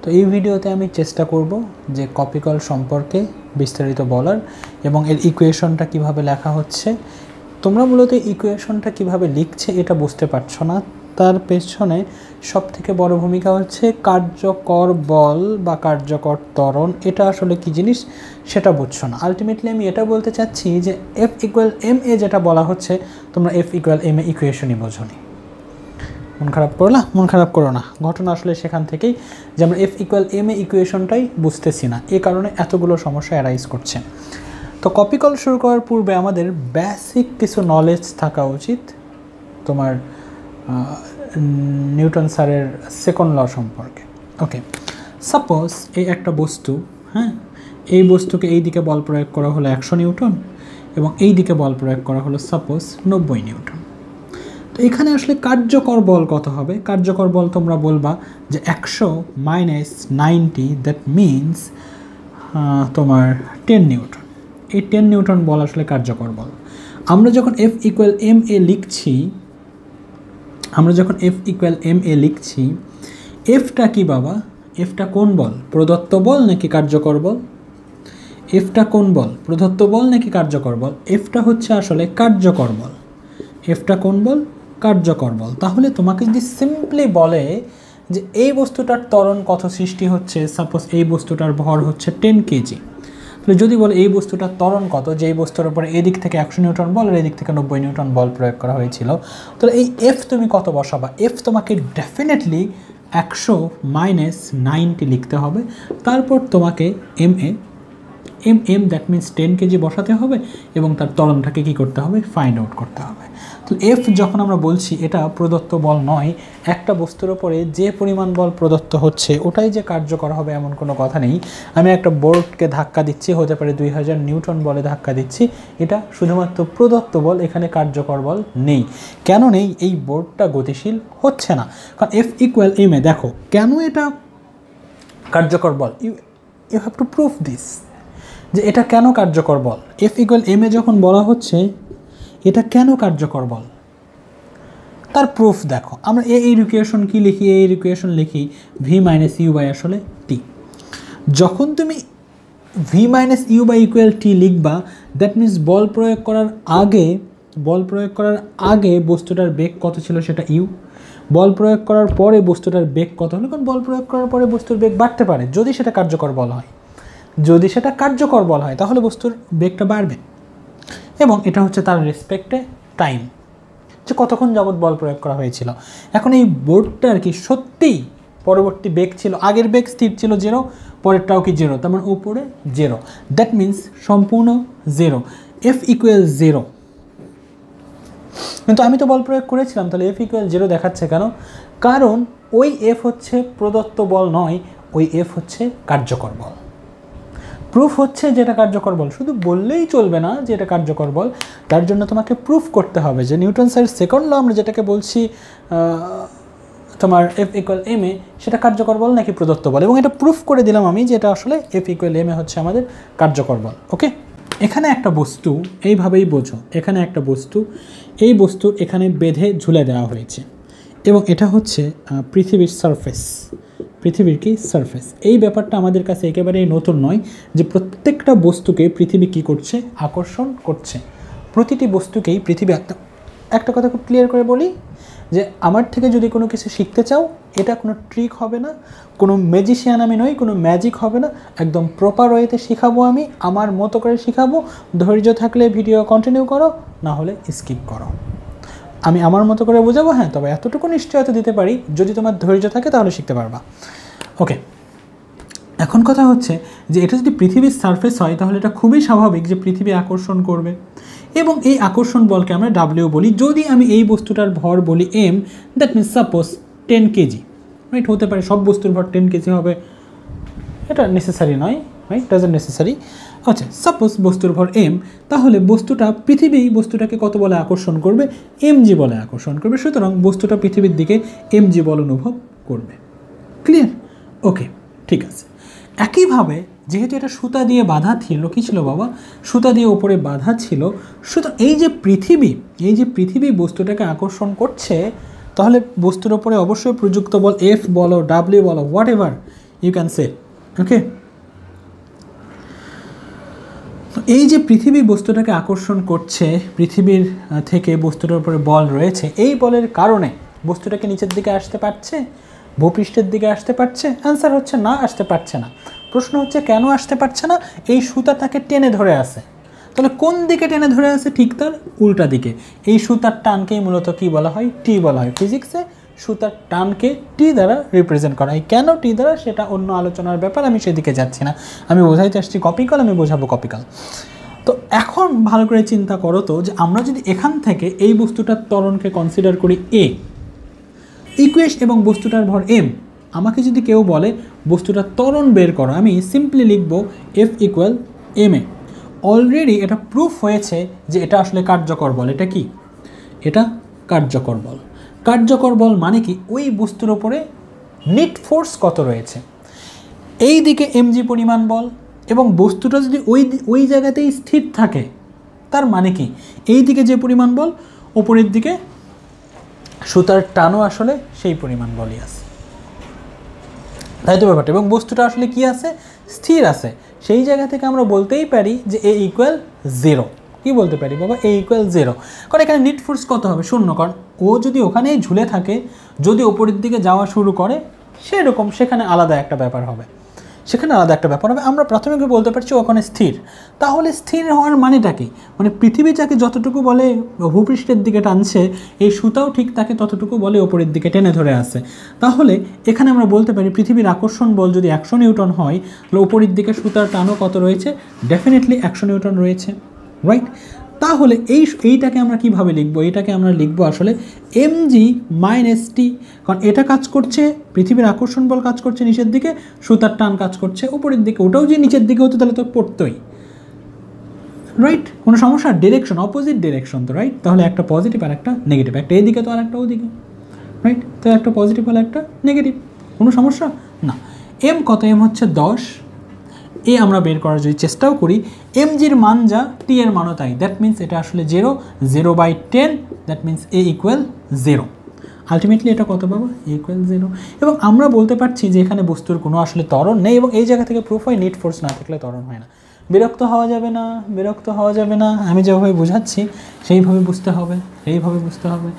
তো এই ভিডিওতে আমি চেষ্টা করব যে কপিকল সম্পর্কে বিস্তারিত বলার এবং এর ইকুয়েশনটা কিভাবে লেখা হচ্ছে। তোমরা মূলত ইকুয়েশনটা কিভাবে লিখছে এটা বুঝতে পারছো না, তার পেছনে সবথেকে বড় ভূমিকা হচ্ছে কার্যকর বল বা কার্যকর ত্বরণ। এটা আসলে কি জিনিস সেটা বুঝছো না। আলটিমেটলি আমি এটা বলতে চাচ্ছি যে F = ma যেটা বলা হচ্ছে, তোমরা F = ma ইকুয়েশনই বোঝোনি। মন খারাপ করলা? মন খারাপ করো না, ঘটনা আসলে সেখান থেকেই যে আমরা F = ma ইকুয়েশনটাই বুঝতেছি না, এই কারণে এতগুলো সমস্যা অ্যারাইজ করছে। তো কপিকল শুরু করার পূর্বে আমাদের বেসিক কিছু নলেজ থাকা উচিত তোমার নিউটন স্যারের সেকেন্ড ল সম্পর্কে। ওকে, সাপোজ এই একটা বস্তু, হ্যাঁ, এই বস্তুকে এই দিকে বল প্রয়োগ করা হলো 100 নিউটন এবং এই দিকে বল প্রয়োগ করা হলো সাপোজ 90 নিউটন। তো এখানে আসলে কার্যকর বল কত হবে? কার্যকর বল তোমরা বলবা যে 100 - 90, দ্যাট মিনস তোমার 10 নিউটন। এই 10 নিউটন বল আসলে কার্যকর বল। আমরা যখন F = ma লিখছি, এফটা কি বাবা? এফটা কোন বল? প্রদত্ত বল নাকি কার্যকর বল? এফটা কোন বল? প্রদত্ত বল নাকি কার্যকর বল? এফটা হচ্ছে আসলে কার্যকর বল। এফটা কোন বল? কার্যকর বল। তাহলে তোমাকে যদি সিম্পলি বলে যে এই বস্তুটার ত্বরণ কত সৃষ্টি হচ্ছে, সাপোজ এই বস্তুটার ভর হচ্ছে 10 কেজি, তাহলে যদি বলে এই বস্তুটার ত্বরণ কত, যে এই বস্তুর উপরে এদিক থেকে 100 নিউটন বল আর এদিক থেকে 90 নিউটন বল প্রয়োগ করা হয়েছিল, তাহলে এই এফ তুমি কত বসাবা? এফ তোমাকে ডেফিনেটলি 100 - 90 লিখতে হবে। তারপর তোমাকে দ্যাট মিনস 10 কেজি বসাতে হবে এবং তার ত্বরণটাকে কী করতে হবে? ফাইন্ড আউট করতে হবে। তো এফ যখন আমরা বলছি এটা প্রদত্ত বল নয়, একটা বস্তুর ওপরে যে পরিমাণ বল প্রদত্ত হচ্ছে ওটাই যে কার্যকর হবে এমন কোনো কথা নেই। আমি একটা বোর্ডকে ধাক্কা দিচ্ছি, হতে পারে 2000 নিউটন বলে ধাক্কা দিচ্ছি, এটা শুধুমাত্র প্রদত্ত বল, এখানে কার্যকর বল নেই। কেন নেই? এই বোর্ডটা গতিশীল হচ্ছে না। কারণ F = ma, দেখো কেন এটা কার্যকর বল, you have to prove this যে এটা কেন কার্যকর বল। F = ma যখন বলা হচ্ছে এটা কেন কার্যকর বল, তার প্রুফ দেখো। আমরা এই ইকুয়েশন কি লিখি? এই ইকুয়েশন লিখি v - u / আসলে t। যখন তুমি v - u = t লিখবা, দ্যাট মিনস বল প্রয়োগ করার আগে বস্তুটার বেগ কত ছিল সেটা u, বল প্রয়োগ করার পরে বস্তুটার বেগ কত হলো, কারণ বল প্রয়োগ করার পরে বস্তুর বেগ বাড়তে পারে যদি সেটা কার্যকর বল হয়। যদি সেটা কার্যকর বল হয় তাহলে বস্তুর বেগটা বাড়বে, এবং এটা হচ্ছে তার রেসপেক্টে টাইম, যে কতক্ষণ যাবৎ বল প্রয়োগ করা হয়েছিল। এখন এই বোর্ডটা আর কি সত্যিই পরবর্তী বেগ ছিল, আগের বেগ স্থির ছিল 0, পরেরটাও কি 0, তার মানে উপরে 0, দ্যাট মিনস সম্পূর্ণ 0, F = 0। কিন্তু আমি তো বল প্রয়োগ করেছিলাম, তাহলে F = 0 দেখাচ্ছে কেন? কারণ ওই F হচ্ছে প্রদত্ত বল নয়, ওই F হচ্ছে কার্যকর বল। প্রুফ হচ্ছে যে এটা কার্যকর বল, শুধু বললেই চলবে না যে এটা কার্যকর বল, তার জন্য তোমাকে প্রুফ করতে হবে যে নিউটন স্যারের সেকেন্ড ল আমরা যেটাকে বলছি তোমার F = ma, সেটা কার্যকর বল নাকি প্রদত্ত বল, এবং এটা প্রুফ করে দিলাম আমি যে এটা আসলে F = ma হচ্ছে আমাদের কার্যকর বল। ওকে, এখানে একটা বস্তু, এইভাবেই বোঝো, এখানে একটা বস্তু, এই বস্তু এখানে বেঁধে ঝুলে দেওয়া হয়েছে এবং এটা হচ্ছে পৃথিবীর সারফেস, পৃথিবীর কি সারফেস। এই ব্যাপারটা আমাদের কাছে একেবারেই নতুন নয় যে প্রত্যেকটা বস্তুকে পৃথিবী কি করছে? আকর্ষণ করছে। প্রতিটি বস্তুকেই পৃথিবী একটা কথা খুব ক্লিয়ার করে বলি যে আমার থেকে যদি কোনো কিছু শিখতে চাও, এটা কোনো ট্রিক হবে না, কোনো ম্যাজিশিয়ান আমি নই, কোনো ম্যাজিক হবে না, একদম প্রপার ওয়েতে শেখাবো, আমি আমার মতো করে শেখাবো। ধৈর্য থাকলে ভিডিও কন্টিনিউ করো, না হলে স্কিপ করো। আমি আমার মতো করে বোঝাবো, হ্যাঁ, তবে এতটুকু নিশ্চয়তা দিতে পারি, যদি তোমার ধৈর্য থাকে তাহলে শিখতে পারবা। ওকে, এখন কথা হচ্ছে যে এটা যদি পৃথিবীর সারফেস হয় তাহলে এটা খুবই স্বাভাবিক যে পৃথিবী আকর্ষণ করবে, এবং এই আকর্ষণ বলকে আমরা W বলি। যদি আমি এই বস্তুটার ভর বলি m, that means suppose 10 KG, right? হতে পারে সব বস্তুর ভর 10 কেজি হবে, এটা নেসেসারি নয়, রাইট? Doesn't necessary. আচ্ছা, সাপোজ বস্তুর ভর m, তাহলে পৃথিবী বস্তুটাকে কত বলে আকর্ষণ করবে? mg বলে আকর্ষণ করবে। সুতরাং বস্তুটা পৃথিবীর দিকে mg বল অনুভব করবে। ক্লিয়ার? ওকে, ঠিক আছে। একইভাবে যেহেতু এটা সুতা দিয়ে বাঁধা ছিল, কি ছিল বাবা? সুতা দিয়ে উপরে বাঁধা ছিল, সুতরাং এই যে পৃথিবী বস্তুটাকে আকর্ষণ করছে, তাহলে বস্তুর ওপরে অবশ্যই প্রযুক্ত বল F বলো, W বলো, whatever, you can say. Okay, এই যে পৃথিবী বস্তুটাকে আকর্ষণ করছে, পৃথিবীর থেকে বস্তুটার উপরে বল রয়েছে, এই বলের কারণে বস্তুটাকে নিচের দিকে আসতে পারছে, ভূপৃষ্ঠের দিকে আসতে পারছে? অ্যান্সার হচ্ছে না, আসতে পারছে না। প্রশ্ন হচ্ছে কেন আসতে পারছে না? এই সুতা তাকে টেনে ধরে আছে। তাহলে কোন দিকে টেনে ধরে আছে? ঠিক তার উল্টা দিকে। এই সুতার টানকেই মূলত কী বলা হয়? টি বলা হয়। ফিজিক্সে সুতার টানকে টি দ্বারা রিপ্রেজেন্ট করা হয়। কেন টি দ্বারা সেটা অন্য আলোচনার ব্যাপার, আমি সেদিকে যাচ্ছি না। আমি বোঝাইতে আসছি কপিক্যাল, আমি বোঝাবো কপিক্যাল। তো এখন ভালো করে চিন্তা করো তো, যে আমরা যদি এখান থেকে এই বস্তুটার ত্বরণকে কনসিডার করি এ ইকুয়েশ এবং বস্তুটার ভর এম, আমাকে যদি কেউ বলে বস্তুটার ত্বরণ বের করো, আমি সিম্পলি লিখব F equal M A. Already এটা প্রুফ হয়েছে যে এটা আসলে কার্যকর বল। এটা কি? এটা কার্যকর বল। কার্যকর বল মানে কি? ওই বস্তুর ওপরে নেট ফোর্স কত রয়েছে, এই দিকে এমজি পরিমাণ বল, এবং বস্তুটা যদি ওই জায়গাতেই স্থির থাকে, তার মানে কি এই দিকে যে পরিমাণ বল, ওপরের দিকে সুতার টানও আসলে সেই পরিমাণ বলই আছে, তাই তো ব্যাপারটা। এবং বস্তুটা আসলে কি আছে? স্থির আছে। সেই জায়গা থেকে আমরা বলতেই পারি যে এ ইকুয়াল 0। কি বলতে পারি বাবা? এ ইকুয়াল 0। কারণ এখানে নেট ফোর্স কত হবে? 0। কারণ ও যদি ওখানেই ঝুলে থাকে, যদি ওপরের দিকে যাওয়া শুরু করে, সেরকম সেখানে আলাদা একটা ব্যাপার হবে, আমরা প্রাথমিকভাবে বলতে পারছি ওখানে স্থির। তাহলে স্থির হওয়ার মানেটা কি? মানে পৃথিবী যাকে যতটুকু বলে ভূপৃষ্ঠের দিকে টানছে, এই সুতাও ঠিক তাকে ততটুকু বলে ওপরের দিকে টেনে ধরে আছে। তাহলে এখানে আমরা বলতে পারি পৃথিবীর আকর্ষণ বল যদি 100 নিউটন হয়, তাহলে ওপরের দিকে সুতার টানও কত রয়েছে? ডেফিনেটলি 100 নিউটন রয়েছে, রাইট? তাহলে এইটাকে আমরা কিভাবে লিখবো? এইটাকে আমরা লিখবো আসলে এমজি মাইনাস টি। কারণ এটা কাজ করছে, পৃথিবীর আকর্ষণ বল কাজ করছে নিচের দিকে, সুতার টান কাজ করছে উপরের দিকে। ওটাও যে নিচের দিকে হতো তাহলে তো পড়তোই, রাইট? কোনো সমস্যা? ডিরেকশন, অপোজিট ডিরেকশন তো, রাইট? তাহলে একটা পজিটিভ আর একটা নেগেটিভ, একটা এদিকে তো আর একটা ওদিকে, রাইট? তো একটা পজিটিভ আর একটা নেগেটিভ, কোনো সমস্যা না। এম কত? এম হচ্ছে 10। এ আমরা বের করার যদি চেষ্টাও করি, এমজির মান যা, টি এর মানও তাই। দ্যাট মিনস এটা আসলে 0/10, that means a equal 0। Ultimately এটা কত পাবো? এ ইকুয়াল 0। এবং আমরা বলতে পারছি যে এখানে বস্তুর কোনো আসলে ত্বরণ নেই, এবং এই জায়গা থেকে প্রুফ হয় নেট ফোর্স না থাকলে ত্বরণ হয় না। বিরক্ত হওয়া যাবে না, আমি যেভাবে বোঝাচ্ছি সেইভাবে বুঝতে হবে।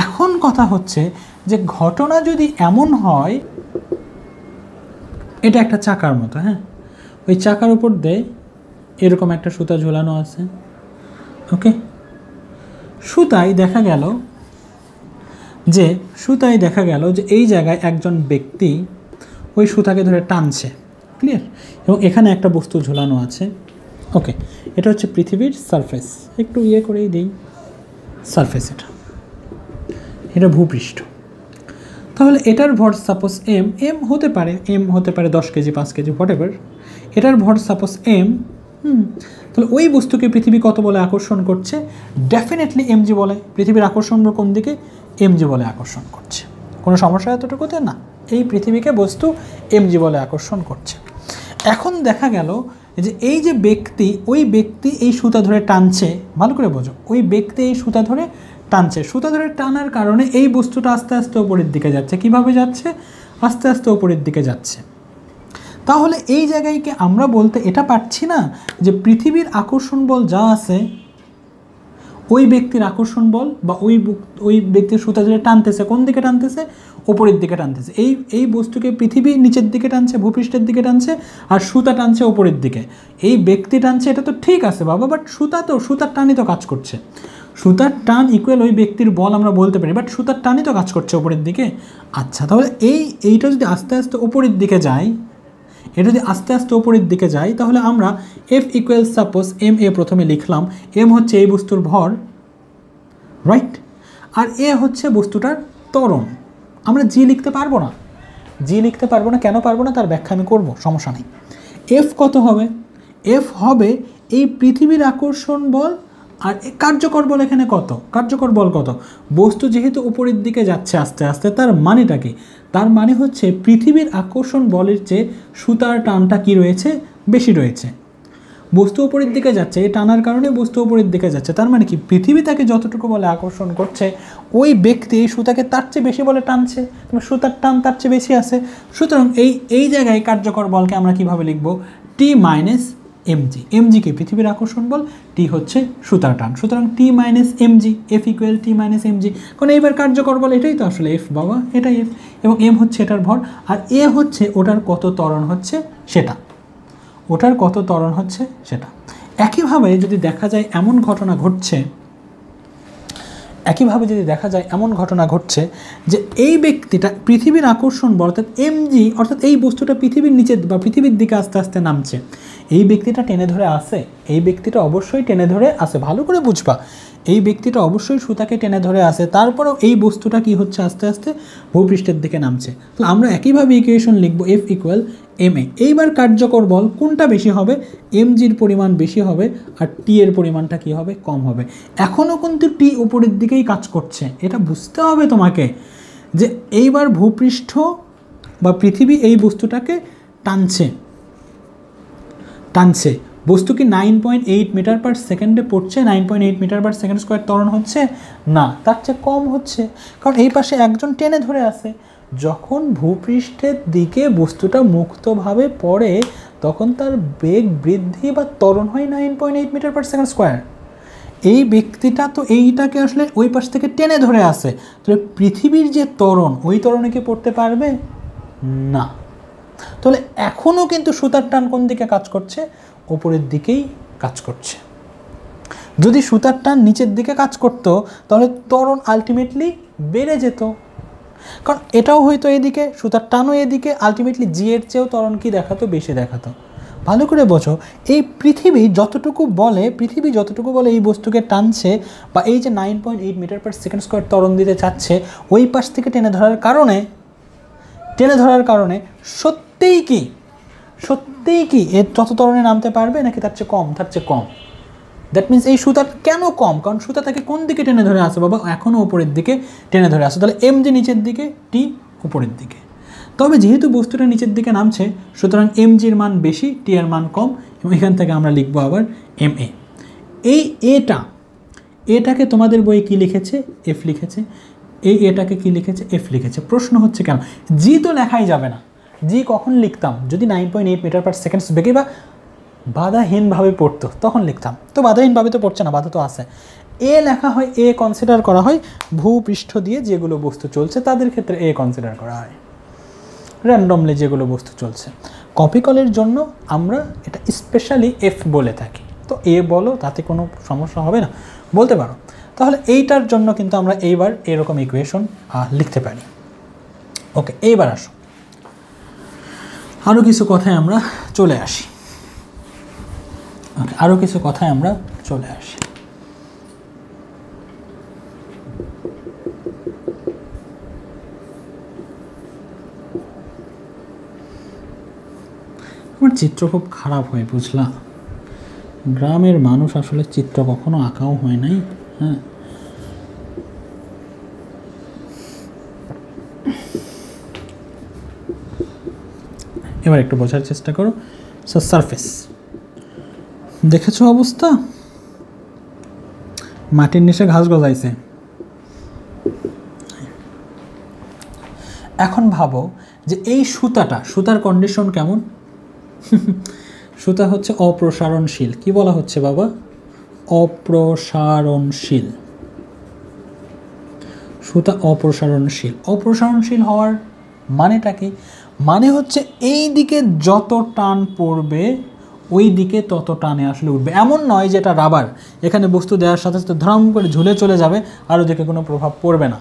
এখন কথা হচ্ছে যে ঘটনা যদি এমন হয়, এটা একটা চাকার মতো, হ্যাঁ, ওই চাকার উপর দিয়ে এরকম একটা সুতা ঝোলানো আছে। ওকে, সুতায় দেখা গেল যে এই জায়গায় একজন ব্যক্তি ওই সুতাকে ধরে টানছে, ক্লিয়ার? এবং এখানে একটা বস্তু ঝোলানো আছে। ওকে, এটা হচ্ছে পৃথিবীর সারফেস, একটু করেই দিই, সারফেস। এটা ভূপৃষ্ঠ। তাহলে এটার ভর সাপোজ এম হতে পারে 10 কেজি, 5 কেজি, হোয়াটএভার। এটার ভর সাপোজ এম। তাহলে ওই বস্তুকে পৃথিবী কত বলে আকর্ষণ করছে? ডেফিনেটলি এমজি বলে। পৃথিবীর আকর্ষণ কোন দিকে? এমজি বলে আকর্ষণ করছে। কোনো সমস্যা এতটুকুতে না, এই পৃথিবীকে বস্তু এমজি বলে আকর্ষণ করছে। এখন দেখা গেল যে এই যে ব্যক্তি, ওই ব্যক্তি এই সুতা ধরে টানছে, ভালো করে বোঝো, ওই ব্যক্তি এই সুতা ধরে টানার কারণে এই বস্তুটা আস্তে আস্তে ওপরের দিকে যাচ্ছে। কিভাবে যাচ্ছে? আস্তে আস্তে ওপরের দিকে যাচ্ছে। তাহলে এই জায়গায় কি আমরা বলতে এটা পারছি না যে পৃথিবীর আকর্ষণ বল যা আছে, ওই ব্যক্তির আকর্ষণ বল বা ওই ব্যক্তির সুতা ধরে টানতেছে, কোন দিকে টানতেছে? ওপরের দিকে টানতেছে। এই বস্তুকে পৃথিবী নিচের দিকে টানছে, ভূপৃষ্ঠের দিকে টানছে, আর সুতা টানছে ওপরের দিকে। এই ব্যক্তি টানছে, এটা তো ঠিক আছে বাবা, বাট সুতার টানই তো কাজ করছে। সুতার টান ইকুয়াল ওই ব্যক্তির বল আমরা বলতে পারি, বাট সুতার টানই তো কাজ করছে ওপরের দিকে। আচ্ছা, তাহলে এইটা যদি আস্তে আস্তে ওপরের দিকে যায়, তাহলে আমরা F equal suppose M A প্রথমে লিখলাম। এম হচ্ছে এই বস্তুর ভর, রাইট? আর এ হচ্ছে বস্তুটার ত্বরণ। আমরা জি লিখতে পারবো না। কেন পারবো না তার ব্যাখ্যা আমি করবো, সমস্যা নেই। এফ কত হবে? এফ হবে এই পৃথিবীর আকর্ষণ বল, আর কার্যকর বল এখানে কত? বস্তু যেহেতু উপরের দিকে যাচ্ছে আস্তে আস্তে, তার মানেটা কি? তার মানে হচ্ছে পৃথিবীর আকর্ষণ বলের চেয়ে সুতার টানটা কি রয়েছে? বেশি রয়েছে। বস্তু উপরের দিকে যাচ্ছে, এই টানার কারণে বস্তু উপরের দিকে যাচ্ছে। তার মানে কি পৃথিবী তাকে যতটুকু বলে আকর্ষণ করছে, ওই ব্যক্তি এই সুতাকে তার চেয়ে বেশি বলে টানছে, সুতার টান তার চেয়ে বেশি আছে। সুতরাং এই জায়গায় কার্যকর বলকে আমরা কিভাবে লিখব? টি মাইনাস এমজি। এমজি কি পৃথিবীর আকর্ষণ বল, টি হচ্ছে সুতার টান, সুতরাং T minus mg, F equal T minus mg. কারণ এইবার কার্যকর বল এটাই তো আসলে এফ বাবা, এটাই এফ, এবং এম হচ্ছে এটার ভর, আর এ হচ্ছে ওটার কত ত্বরণ হচ্ছে সেটা, ওটার কত ত্বরণ হচ্ছে সেটা। একইভাবে যদি দেখা যায় এমন ঘটনা ঘটছে, একইভাবে যদি দেখা যায় এমন ঘটনা ঘটছে যে এই ব্যক্তিটা পৃথিবীর আকর্ষণ বল অর্থাৎ এমজি, অর্থাৎ এই বস্তুটা পৃথিবীর নিচে বা পৃথিবীর দিকে আস্তে আস্তে নামছে, এই ব্যক্তিটা টেনে ধরে আসে, এই ব্যক্তিটা অবশ্যই টেনে ধরে আসে, ভালো করে বুঝবা, এই ব্যক্তিটা অবশ্যই সুতাকে টেনে ধরে আসে, তারপরেও এই বস্তুটা কি হচ্ছে আস্তে আস্তে ভূপৃষ্ঠের দিকে নামছে। তাহলে আমরা একইভাবে ইকুয়েশন লিখব এফ ইকুয়াল এম এ। এইবার কার্যকর বল কোনটা বেশি হবে? এমজির পরিমাণ বেশি হবে আর টি এর পরিমাণটা কি হবে? কম হবে। এখনও কিন্তু টি উপরের দিকেই কাজ করছে, এটা বুঝতে হবে তোমাকে যে এইবার ভূপৃষ্ঠ বা পৃথিবী এই বস্তুটাকে টানছে, বস্তু কি 9.8 মিটার পার সেকেন্ডে পড়ছে? 9.8 মিটার পার সেকেন্ড স্কোয়ার ত্বরণ হচ্ছে না, তার চেয়ে কম হচ্ছে, কারণ এই পাশে একজন টেনে ধরে আসে। যখন ভূপৃষ্ঠের দিকে বস্তুটা মুক্তভাবে পড়ে তখন তার বেগ বৃদ্ধি বা ত্বরণ হয় 9.8 মিটার পার সেকেন্ড স্কোয়ার। এই ব্যক্তিটা তো এইটাকে আসলে ওই পাশ থেকে টেনে ধরে আসে, তাহলে পৃথিবীর যে ত্বরণ, ওই ত্বরণে কি পড়তে পারবে না। তাহলে এখনও কিন্তু সুতার টান কোন দিকে কাজ করছে? ওপরের দিকেই কাজ করছে। যদি সুতার টান নিচের দিকে কাজ করতো তাহলে ত্বরণ আলটিমেটলি বেড়ে যেত, কারণ এটাও হয়তো এদিকে, সুতার টানও এদিকে, আলটিমেটলি জি এর চেয়েও ত্বরণ কি দেখাতো? বেশি দেখাতো। ভালো করে বোঝো, এই পৃথিবী যতটুকু বলে এই বস্তুকে টানছে বা এই যে 9.8 মিটার পার সেকেন্ড স্কোয়ার ত্বরণ দিতে চাচ্ছে, ওই পাশ থেকে টেনে ধরার কারণে সত্যিই কি এর যত ত্বরণে নামতে পারবে নাকি তার চেয়ে কম? তার চেয়ে কম। দ্যাট মিনস এই সুতার কেন কম? কারণ সুতা তাকে কোন দিকে টেনে ধরে আসে বাবা? এখনও উপরের দিকে টেনে ধরে আসে। তাহলে এম যে নিচের দিকে, টি উপরের দিকে। তবে যেহেতু বস্তুটা নিচের দিকে নামছে সুতরাং এম জির মান বেশি, টি এর মান কম, এবং এখান থেকে আমরা লিখবো আবার এম এ। এই এটাকে তোমাদের বইয়ে কী লিখেছে? এফ লিখেছে। এই এটাকে কী লিখেছে? এফ লিখেছে। প্রশ্ন হচ্ছে কেন? জি তো লেখাই যাবে না। জি কখন লিখতাম? যদি 9.8 মিটার পার সেকেন্ড বেগে বা বাধাহীনভাবে পড়তো তখন লিখতাম, তো বাধাহীনভাবে তো পড়ছে না, বাধা তো আছে। এ লেখা হয়, এ কনসিডার করা হয় ভূপৃষ্ঠ দিয়ে যেগুলো বস্তু চলছে তাদের ক্ষেত্রে এ কনসিডার করা হয়, র্যান্ডমলি যেগুলো বস্তু চলছে। কপি কলের জন্য আমরা এটা স্পেশালি এফ বলে থাকি, তো এ বলো, তাতে কোনো সমস্যা হবে না, বলতে পারো। তাহলে এইটার জন্য কিন্তু আমরা এইবার এরকম ইকুয়েশন লিখতে পারি। ওকে, এইবার আসো আরও কিছু কথায় আমরা চলে আসি। আমার চিত্র খুব খারাপ হয়, বুঝলা? গ্রামের মানুষ আসলে চিত্র কখনো আঁকাও হয় নাই। হ্যাঁ, এবার একটু বোঝার চেষ্টা করো। সারফেস দেখেছো অবস্থা? মাটির নিচে ঘাস গজাইছে। এখন ভাবো যে এই সুতার কন্ডিশন কেমন? সুতা হচ্ছে অপ্রসারণশীল। কি বলা হচ্ছে বাবা? অপ্রসারণশীল। সুতা অপ্রসারণশীল হওয়ার মানেটা কি? মানে হচ্ছে এই দিকে যত টান পড়বে ওই দিকে তত টানে আসলে উঠবে। এমন নয় যে এটা রাবার, এখানে বস্তু দেওয়ার সাথে সাথে ধ্রাম করে ঝুলে চলে যাবে আর ওদিকে কোনো প্রভাব পড়বে না।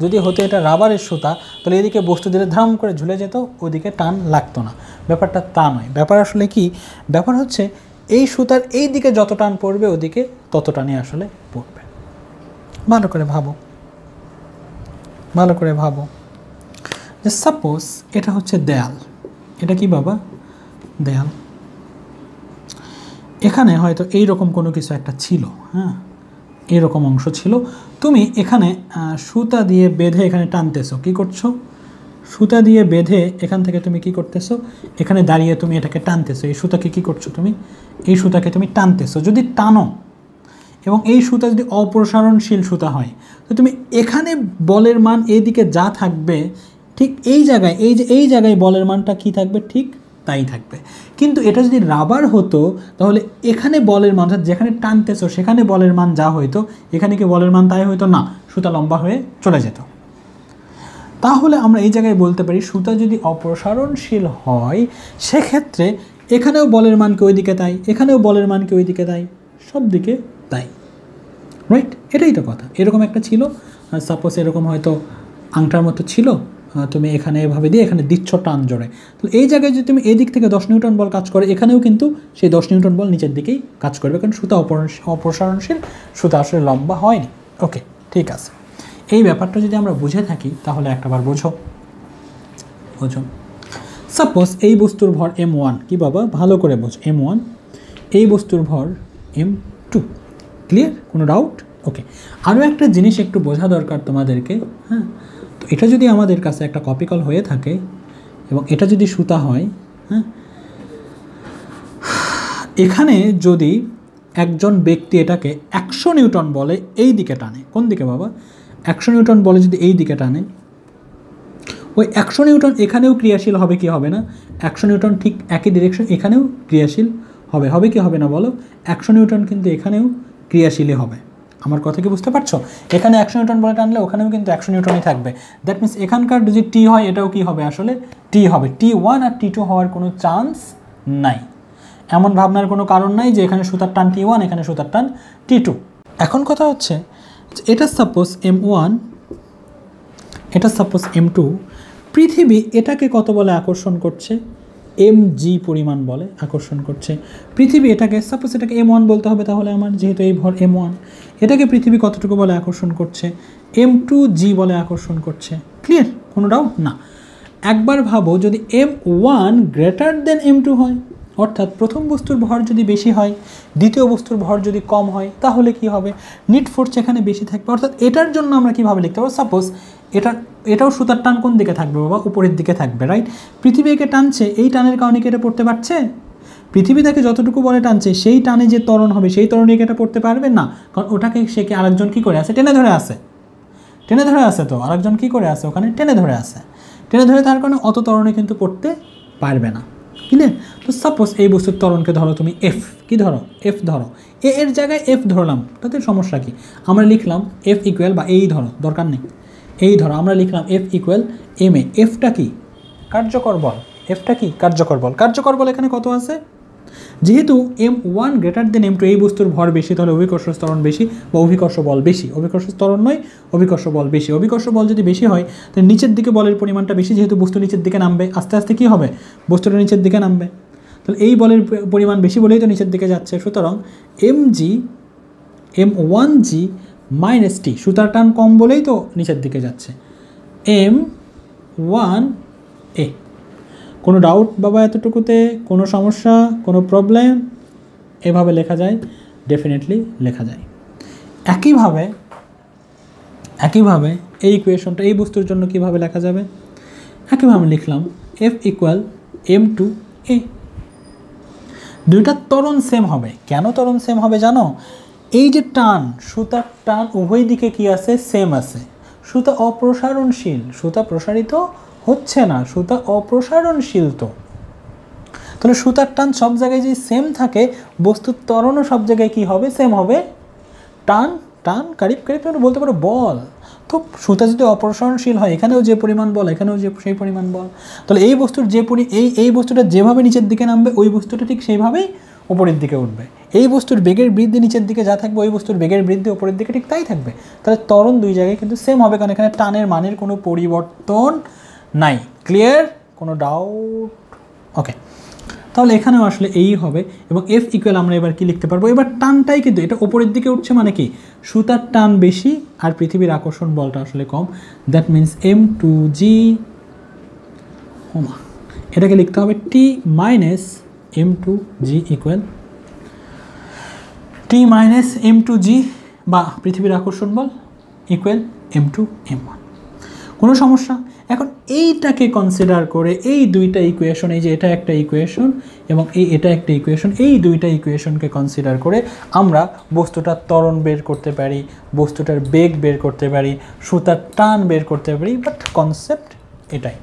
যদি হতো এটা রাবারের সুতা তাহলে এদিকে বস্তু দিলে ধ্রাম করে ঝুলে যেত, ওদিকে টান লাগতো না। ব্যাপারটা তা নয়। ব্যাপার আসলে কি? ব্যাপার হচ্ছে এই সুতার এই দিকে যত টান পড়বে ওদিকে তত টানই আসলে পড়বে। ভালো করে ভাবো যে সাপোজ এটা হচ্ছে দেয়াল। এটা কি বাবা? দেয়াল। এখানে হয়তো এইরকম কোনো কিছু একটা ছিল, হ্যাঁ, এরকম অংশ ছিল। তুমি এখানে সুতা দিয়ে বেঁধে এখানে টানতেছো। কি করছো? সুতা দিয়ে বেঁধে এখান থেকে তুমি কি করতেছো, এখানে দাঁড়িয়ে তুমি এটাকে টানতেছো, এই সুতাকে কি করছো তুমি, এই সুতাকে তুমি টানতেছো। যদি টানো এবং এই সুতা যদি অপসারণশীল সুতা হয়, তো তুমি এখানে বলের মান এইদিকে যা থাকবে ঠিক এই জায়গায়, এই জায়গায় বলের মানটা কি থাকবে, ঠিক তাই থাকবে। কিন্তু এটা যদি রাবার হতো তাহলে এখানে বলের মান, যেখানে টানতেছো সেখানে বলের মান যা হইতো, এখানে কি বলের মান তাই হইতো না, সুতা লম্বা হয়ে চলে যেত। তাহলে আমরা এই জায়গায় বলতে পারি সুতা যদি অপসারণশীল হয় সেক্ষেত্রে এখানেও বলের মানকে ওইদিকে তাই, এখানেও বলের মানকে ওইদিকে তাই, সব দিকে তাই, রাইট? এটাই তো কথা। এরকম একটা ছিল, সাপোজ এরকম হয়তো আংটার মতো ছিল, তুমি এখানে এভাবে দিয়ে এখানে দিচ্ছ টান জোরে, তো এই জায়গায় যদি তুমি এদিক থেকে 10 নিউটন বল কাজ করে, এখানেও কিন্তু সেই 10 নিউটন বল নিচের দিকেই কাজ করবে, কারণ সুতা অপসারণশীল, সুতা আসলে লম্বা হয়নি। ওকে, ঠিক আছে। এই ব্যাপারটা যদি আমরা বুঝে থাকি তাহলে একটাবার বোঝো। সাপোজ এই বস্তুর ভর m1, কি বাবা ভালো করে বোঝো, m1, এই বস্তুর ভর m2, ক্লিয়ার? কোনো ডাউট? ওকে, আরও একটা জিনিস একটু বোঝা দরকার তোমাদেরকে, হ্যাঁ। তো এটা যদি আমাদের কাছে একটা কপিকল হয়ে থাকে এবং এটা যদি সুতা হয়, হ্যাঁ, এখানে যদি একজন ব্যক্তি এটাকে 100 নিউটন বলে এই দিকে টানে, কোন দিকে বাবা, 100 নিউটন বলে যদি এই দিকে টানে, ওই 100 নিউটন এখানেও ক্রিয়াশীল হবে কি হবে না, 100 নিউটন ঠিক একই ডিরেকশন এখানেও ক্রিয়াশীল হবে, হবে কি হবে না বলো, 100 নিউটন কিন্তু এখানেও ক্রিয়াশীলই হবে। আমার কথা কি বুঝতে পারছো? এখানে 100 নিউটন বলে টানলে ওখানেও কিন্তু 100 নিউটনই থাকবে। দ্যাট মিনস এখানকার যদি টি হয় এটাও কি হবে, আসলে টি হবে। T1 আর T2 হওয়ার কোনো চান্স নাই, এমন ভাবনার কোনো কারণ নাই যে এখানে সুতার টান T1 এখানে সুতার টান T2। এখন কথা হচ্ছে এটা সাপোজ M1, এটা সাপোজ M2, পৃথিবী এটাকে কত বলে আকর্ষণ করছে, mg পরিমাণ বলে আকর্ষণ করছে। পৃথিবী এটাকে সাপোজ এটাকে m1 বলতে হবে, তাহলে আমার যেহেতু এই ভর m1, এটাকে পৃথিবী কতটুকু বলে আকর্ষণ করছে, m2g বলে আকর্ষণ করছে। ক্লিয়ার? কোনো ডাউট না। একবার ভাবো যদি m1 গ্রেটার দেন m2 হয়, অর্থাৎ প্রথম বস্তুর ভর যদি বেশি হয়, দ্বিতীয় বস্তুর ভর যদি কম হয়, তাহলে কি হবে, নিট ফোর্স এখানে বেশি থাকবে। অর্থাৎ এটার জন্য আমরা কীভাবে লিখতে পারবো, সাপোজ এটাও সুতার টান কোন দিকে থাকবে বাবা, উপরের দিকে থাকবে, রাইট? পৃথিবী একে টানছে, এই টানের কারণে কি এটা পড়তে পারছে? পৃথিবী তাকে যতটুকু বলে টানছে সেই টানে যে ত্বরণ হবে সেই ত্বরণে এটা পড়তে পারবে না, কারণ ওটাকে সে কি আরেকজন কী করে আছে, টেনে ধরে আছে, তো আরেকজন কী করে আছে ওখানে, টেনে ধরে তার কারণে অত ত্বরণে কিন্তু পড়তে পারবে না। ক্লিয়ার? তো সাপোজ এই বস্তুর ত্বরণকে ধরো তুমি এফ, কি ধরো, এফ ধরো, এর জায়গায় এফ ধরলাম, তাতে সমস্যা কি, আমরা লিখলাম এফ ইকুয়াল, বা এই ধরো দরকার নেই, এই ধরো আমরা লিখলাম এফ ইকুয়াল এম এ। এফটা কি, কার্যকর বল, এফটা কি কার্যকর বল। কার্যকর বল এখানে কত আছে, যেহেতু m1 গ্রেটার দেন m2, এই বস্তুর ভর বেশি, তাহলে অভিকর্ষ ত্বরণ বেশি বা অভিকর্ষ বল বেশি, অভিকর্ষ ত্বরণ নয় অভিকর্ষ বল বেশি। অভিকর্ষ বল যদি বেশি হয় তাহলে নিচের দিকে বলের পরিমাণটা বেশি, যেহেতু বস্তু নিচের দিকে নামবে, আস্তে আস্তে কী হবে, বস্তুটা নিচের দিকে নামবে, তাহলে এই বলের পরিমাণ বেশি বলেই তো নিচের দিকে যাচ্ছে। সুতরাং m1g মাইনাস টি, সুতার টান কম বলেই তো নিচের দিকে যাচ্ছে, m1a। কোনো ডাউট বাবা এতটুকুতে, কোনো সমস্যা, কোনো প্রবলেম? এভাবে লেখা যায়, ডেফিনেটলি লেখা যায়। একইভাবে এই ইকুয়েশনটা এই বস্তুর জন্য কিভাবে লেখা যাবে, একইভাবে লিখলাম এফ ইকুয়াল m2a। দুইটা ত্বরণ সেম হবে। কেন ত্বরণ সেম হবে জানো, এই যে টান, সুতার টান উভয় দিকে কি আছে, সেম আছে। সুতা অপ্রসারণশীল, সুতা প্রসারিত হচ্ছে না, সুতা অপ্রসারণশীল। তো তাহলে সুতার টান সব জায়গায় যদি সেম থাকে, বস্তুর ত্বরণও সব জায়গায় কি হবে, সেম হবে। টান টান কারিপ বলতে পারো বল। তো সুতা যদি অপ্রসারণশীল হয়, এখানেও যে পরিমাণ বল এখানেও যে সেই পরিমাণ বল, তাহলে এই বস্তুর যে এই বস্তুটা যেভাবে নিচের দিকে নামবে ওই বস্তুটা ঠিক সেইভাবেই উপরের দিকে উঠবে। এই বস্তুর বেগের বৃদ্ধি নিচের দিকে যা থাকবে ওই বস্তুর বেগের বৃদ্ধি উপরের দিকে ঠিক তাই থাকবে। তাহলে ত্বরণ দুই জায়গায় কিন্তু সেম হবে, কারণ এখানে টানের মানের কোনো পরিবর্তন নাই। ক্লিয়ার? কোনো ডাউট? ওকে, তাহলে এখানেও আসলে এই হবে। এবং এফ ইকুয়াল আমরা এবার কি লিখতে পারবো, এবার টানটাই কিন্তু এটা উপরের দিকে উঠছে, মানে কি সুতার টান বেশি আর পৃথিবীর আকর্ষণ বলটা আসলে কম। দ্যাট মিনস m2g, এটাকে লিখতে হবে t minus m2g equal t minus m2g, বা পৃথিবীর আকর্ষণ বল ইকুয়াল m2 m1। কোনো সমস্যা? এখন এইটাকে কনসিডার করে এই দুইটা ইকুয়েশন, এই যে এটা একটা ইকুয়েশন এবং এটা একটা ইকুয়েশন, এই দুইটা ইকুয়েশনকে কনসিডার করে আমরা বস্তুটার ত্বরণ বের করতে পারি, বস্তুটার বেগ বের করতে পারি, সুতার টান বের করতে পারি, বাট কনসেপ্ট এটাই।